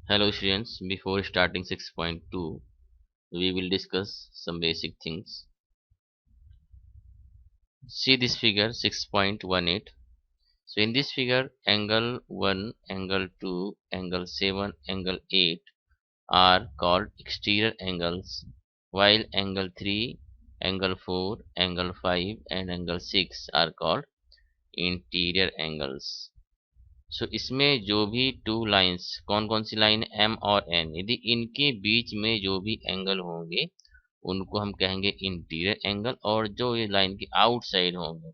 Hello students, before starting 6.2, we will discuss some basic things. See this figure 6.18. So in this figure, angle 1, angle 2, angle 7, angle 8 are called exterior angles, while angle 3, angle 4, angle 5 and angle 6 are called interior angles. So इसमें जो भी two lines कौन कौन सी line M और N, यदि इनके बीच में जो भी एंगल होंगे उनको हम कहेंगे इंटीरियर एंगल, और जो ये लाइन के आउटसाइड होंगे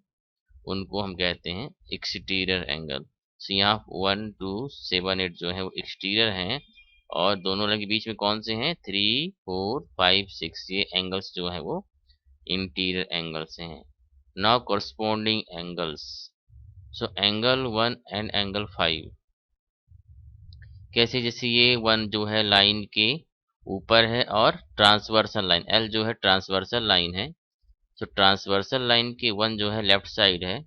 उनको हम कहते हैं एक्सटीरियर एंगल। सो यहाँ 1 2 7 8 जो है वो एक्सटीरियर हैं, और दोनों लाइन के बीच में कौन से हैं 3 4 5 6, ये एंगल्स जो है वो इंटीरियर एंगल्स हैं। Now corresponding angles. So angle 1 and angle 5 कैसे, जैसे ये 1 जो है लाइन के ऊपर है और ट्रांसवर्सल लाइन एल जो है ट्रांसवर्सल लाइन है, तो ट्रांसवर्सल लाइन के 1 जो है लेफ्ट साइड है,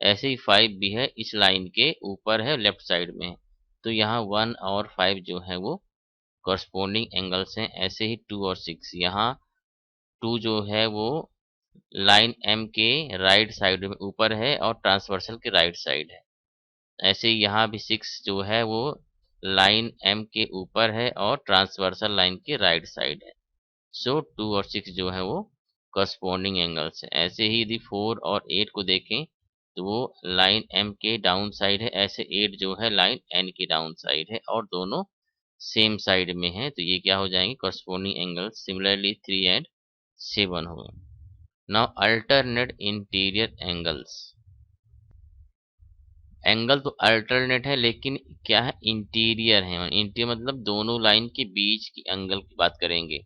ऐसे ही 5 भी है इस लाइन के ऊपर है लेफ्ट साइड में है। तो यहाँ 1 और 5 जो है वो कॉरस्पॉन्डिंग एंगल्स हैं। ऐसे ही 2 और 6, यहाँ 2 जो है वो लाइन एम के राइट साइड में ऊपर है और ट्रांसवर्सल के राइट साइड है। ऐसे ही यहाँ भी 6 जो है वो लाइन एम के ऊपर है और ट्रांसवर्सल लाइन के राइट साइड है। सो 2 और 6 जो है वो करस्पॉन्डिंग एंगल्स है। ऐसे ही यदि 4 और 8 को देखें तो वो लाइन एम के डाउन साइड है, ऐसे 8 जो है लाइन एन के डाउन साइड है और दोनों सेम साइड में है, तो ये क्या हो जाएंगे करस्पॉन्डिंग एंगल्स। सिमिलरली 3 एंड 7 हो गए। Now alternate interior angles. Angle तो अल्टरनेट है लेकिन क्या है इंटीरियर है, इंटीरियर मतलब दोनों लाइन के बीच की एंगल की बात करेंगे।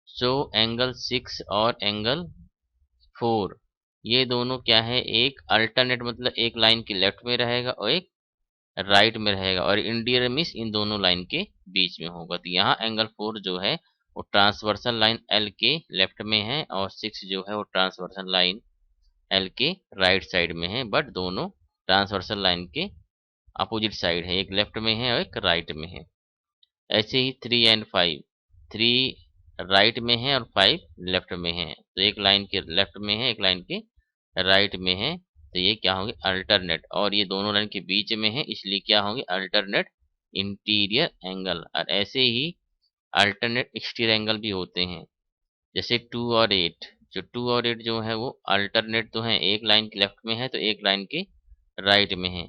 सो एंगल 6 और एंगल 4 ये दोनों क्या है, एक अल्टरनेट मतलब एक लाइन के लेफ्ट में रहेगा और एक राइट में रहेगा, और इंटीरियर मीन्स इन दोनों लाइन के बीच में होगा। तो यहाँ एंगल 4 जो है वो ट्रांसवर्सल लाइन एल के लेफ्ट में है और 6 जो है वो ट्रांसवर्सल लाइन एल के राइट साइड में है, बट दोनों ट्रांसवर्सल लाइन के अपोजिट साइड है, एक लेफ्ट में है और एक राइट में है। ऐसे ही 3 एंड 5, 3 राइट में है और 5 लेफ्ट में है, तो एक लाइन के लेफ्ट में है एक लाइन के राइट में है, तो ये क्या होंगे अल्टरनेट, और ये दोनों लाइन के बीच में है इसलिए क्या होंगे अल्टरनेट इंटीरियर एंगल। और ऐसे ही अल्टरनेट एक्सटीरियर एंगल भी होते हैं, जैसे 2 और 8। जो 2 और 8 जो है वो अल्टरनेट तो है, एक लाइन के लेफ्ट में है तो एक लाइन के राइट में है,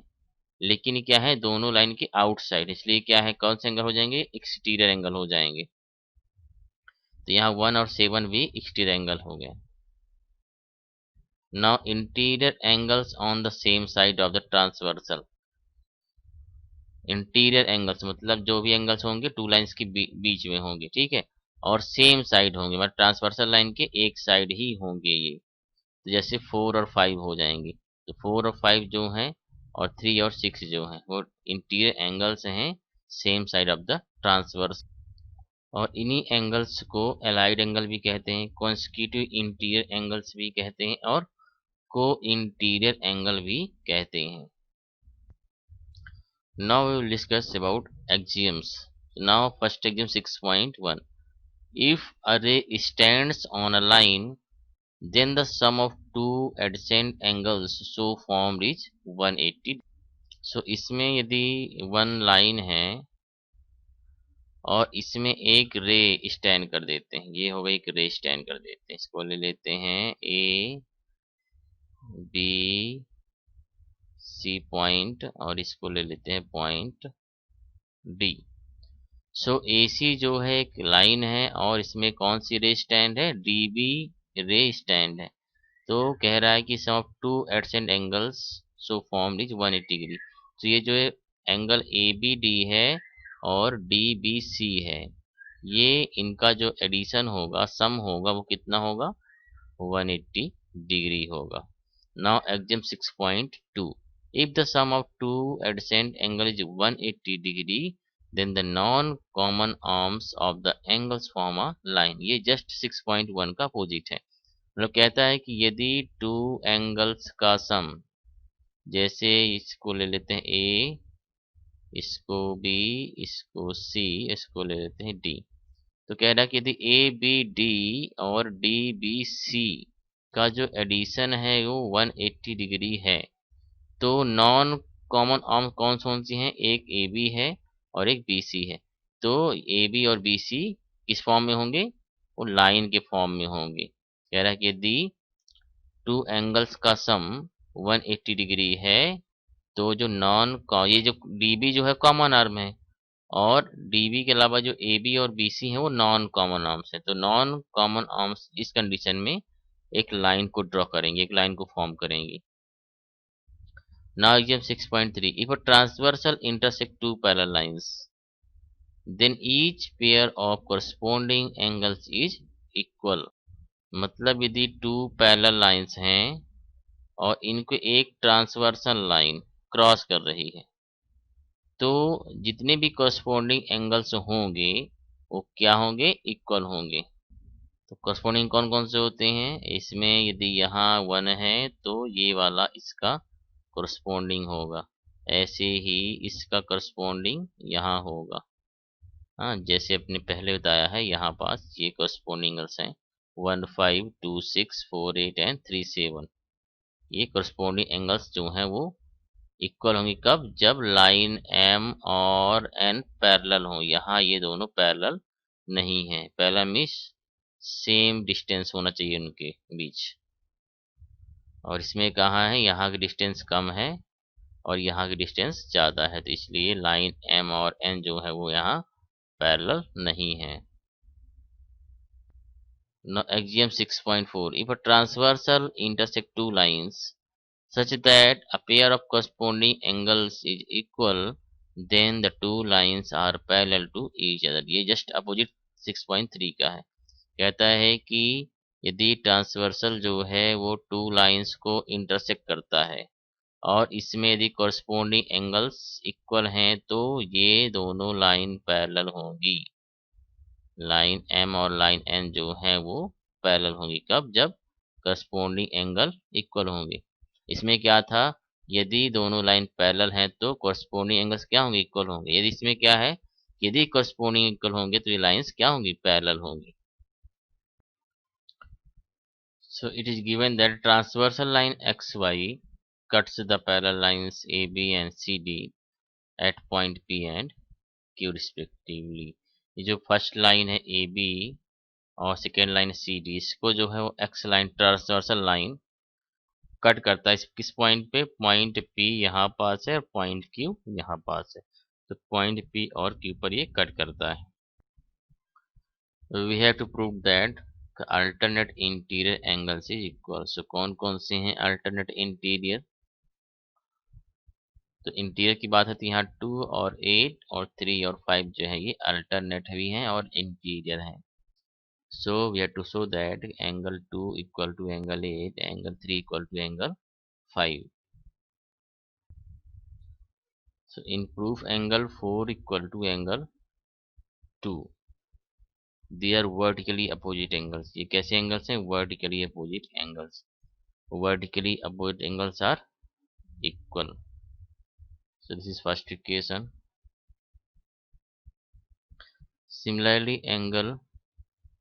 लेकिन ये क्या है दोनों लाइन के आउटसाइड, इसलिए क्या है कौन से एंगल हो जाएंगे एक्सटीरियर एंगल हो जाएंगे। तो यहाँ 1 और 7 भी एक्सटीरियर एंगल हो गए। Now interior angles on the same side of the transversal. Interior angles मतलब जो भी एंगल्स होंगे टू लाइंस के बीच में होंगे, ठीक है, और सेम साइड होंगे, मतलब ट्रांसवर्सल लाइन के एक साइड ही होंगे ये। तो जैसे 4 और 5 हो जाएंगे, तो 4 और 5 जो हैं और 3 और 6 जो हैं वो इंटीरियर एंगल्स हैं same side of the transverse. और इन्हीं एंगल्स को एलाइड एंगल भी कहते हैं, कॉन्सिक्यूटिव इंटीरियर एंगल्स भी कहते हैं और को इंटीरियर एंगल भी कहते हैं। Now we will discuss about axioms. Now first axiom 6.1, if a ray stands on a line then the sum of two adjacent angles so formed is 180। सो इसमें यदि वन लाइन है और इसमें एक रे स्टैंड कर देते हैं, ये होगा एक रे स्टैंड कर देते हैं, इसको ले लेते हैं ए बी सी पॉइंट और इसको ले लेते हैं पॉइंट डी। सो AC जो है एक लाइन है और इसमें कौन सी रे स्टैंड है DB रे स्टैंड है। तो कह रहा है कि sum of two adjacent angles so formed is 180 degree. तो ये जो है एंगल ABD है और DBC है, ये इनका जो एडिशन होगा सम होगा वो कितना होगा 180 डिग्री होगा। Now axiom 6.2, if the sum of two adjacent angle is 180 degree then the non common arms of the angles form a line। ये जस्ट 6.1 का अपोजिट है, मतलब कहता है कि यदि टू एंगल्स का सम, जैसे इसको ले लेते हैं ए इसको बी, इसको सी, इसको ले लेते हैं डी। तो कह रहा है कि यदि ए बी डी और डी बी सी का जो एडिशन है वो 180 डिग्री है, तो नॉन कॉमन आर्म कौन कौन सी हैं? एक ए बी है और एक बी सी है। तो ए बी और बी सी किस फॉर्म में होंगे? वो लाइन के फॉर्म में होंगे। कह रहा है कि यदि टू एंगल्स का सम 180 डिग्री है, तो जो नॉन का ये जो डीबी जो है कॉमन आर्म है, और डीबी के अलावा जो ए बी और बी सी है वो नॉन कॉमन आर्म्स है। तो नॉन कॉमन आर्म्स इस कंडीशन में एक लाइन को ड्रॉ करेंगे, एक लाइन को फॉर्म करेंगे। Now exam 6.3, if a transversal intersect two parallel lines, then each pair of corresponding angles is equal। मतलब यदि टू पैरेलल लाइंस हैं और इनको एक ट्रांसवर्सल लाइन क्रॉस कर रही है, तो जितने भी corresponding एंगल्स होंगे वो क्या होंगे? इक्वल होंगे। तो corresponding कौन कौन से होते हैं इसमें? यदि यहाँ 1 है तो ये वाला इसका corresponding होगा, ऐसे ही इसका corresponding यहाँ होगा। हाँ, जैसे अपने पहले बताया है, यहाँ पास ये corresponding एंगल्स हैं 1 5 2 6 4 8 एंड 3 7। ये corresponding एंगल्स जो हैं वो इक्वल होंगी कब? जब लाइन एम और एन पैरेलल हो। यहाँ ये दोनों पैरेलल नहीं है। पहला मीन्स सेम डिस्टेंस होना चाहिए उनके बीच, और इसमें कहाँ है? यहाँ की डिस्टेंस कम है और यहाँ की डिस्टेंस ज़्यादा है, तो इसलिए लाइन एम और एन जो है वो यहाँ पैरेलल नहीं है। Axiom 6.4, if a transversal intersect two lines such that a pair of corresponding angles is equal, then the two lines are parallel to each other। ये जस्ट अपोजिट 6.3 का है। कहता है कि यदि ट्रांसवर्सल जो है वो टू लाइंस को इंटरसेक्ट करता है और इसमें यदि कॉरस्पॉन्डिंग एंगल्स इक्वल हैं, तो ये दोनों लाइन पैरेलल होंगी। लाइन एम और लाइन एन जो है वो पैरेलल होंगी कब? जब करस्पॉन्डिंग एंगल इक्वल होंगे। इसमें क्या था? यदि दोनों लाइन पैरेलल हैं तो करस्पॉन्डिंग एंगल्स क्या होंगे? इक्वल होंगे। यदि इसमें क्या है? यदि करस्पॉन्डिंग इक्वल होंगे तो ये लाइंस क्या होंगी? पैरेलल होंगी। So it is given that transversal line XY cuts the parallel lines AB and CD at point P and Q respectively। ये जो फर्स्ट लाइन है AB और सेकेंड लाइन सी डी, इसको जो है वो x line transversal line cut करता है। इस किस पॉइंट पे? पॉइंट पी यहाँ पास है और पॉइंट क्यू यहाँ पास है, तो पॉइंट पी और क्यू पर ये कट करता है। We have to prove that alternate interior angles is equal. So कौन कौन से हैं अल्टरनेट इंटीरियर? तो इंटीरियर की बात है तो यहाँ 2 और 8 और 3 और 5 जो है ये अल्टरनेट भी हैं और इंटीरियर हैं। So we have to show that angle 2 equal to angle 8, angle 3 equal to angle 5. So in proof angle 4 equal to angle 2. They are vertically opposite angles. ये कैसे angles हैं? Vertically opposite angles. Vertically opposite angles are equal. So this is first equation. Similarly angle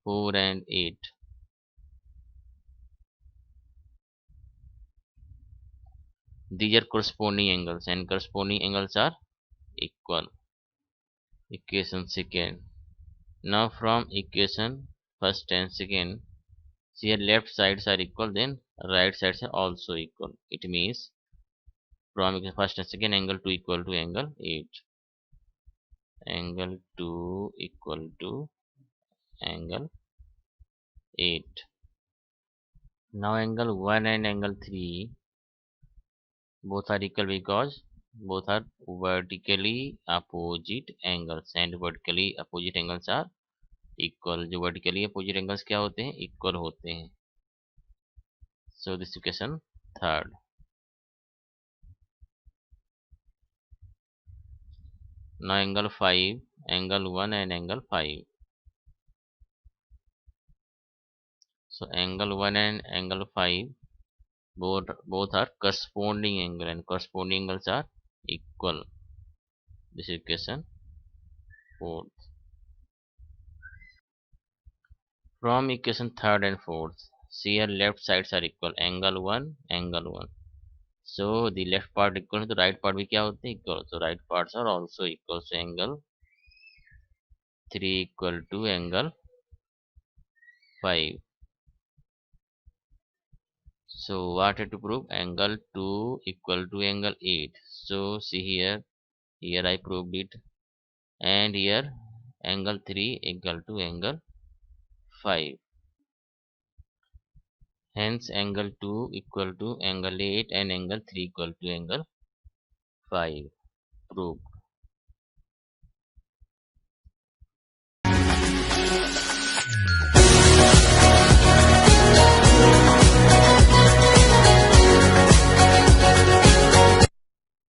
4 and 8. These are corresponding angles and corresponding angles are equal. Equation second. Now from equation first and second, here left sides are equal, then right sides are also equal. It means from equation first and second, angle 2 equal to angle 8. Angle 2 equal to angle 8. Now angle 1 and angle 3 both are equal because both are vertically opposite angles, and vertically opposite angles are equal। जो vertically opposite angles क्या होते हैं? Equal होते हैं। So this equation third. Now angle 5, angle 1 and angle 5. So angle 1 and angle 5 both are corresponding angle and corresponding angles are equal. This is equation 4th. From equation 3rd and 4th, see here left sides are equal, angle 1, angle 1. So the left part equal to the right part भी क्या होते हैं equal, so right parts are also equal. So angle 3 equal to angle 5. So what I have to prove, angle 2 equal to angle 8. So see here I proved it, and here angle 3 equal to angle 5. Hence angle 2 equal to angle 8 and angle 3 equal to angle 5. Proved.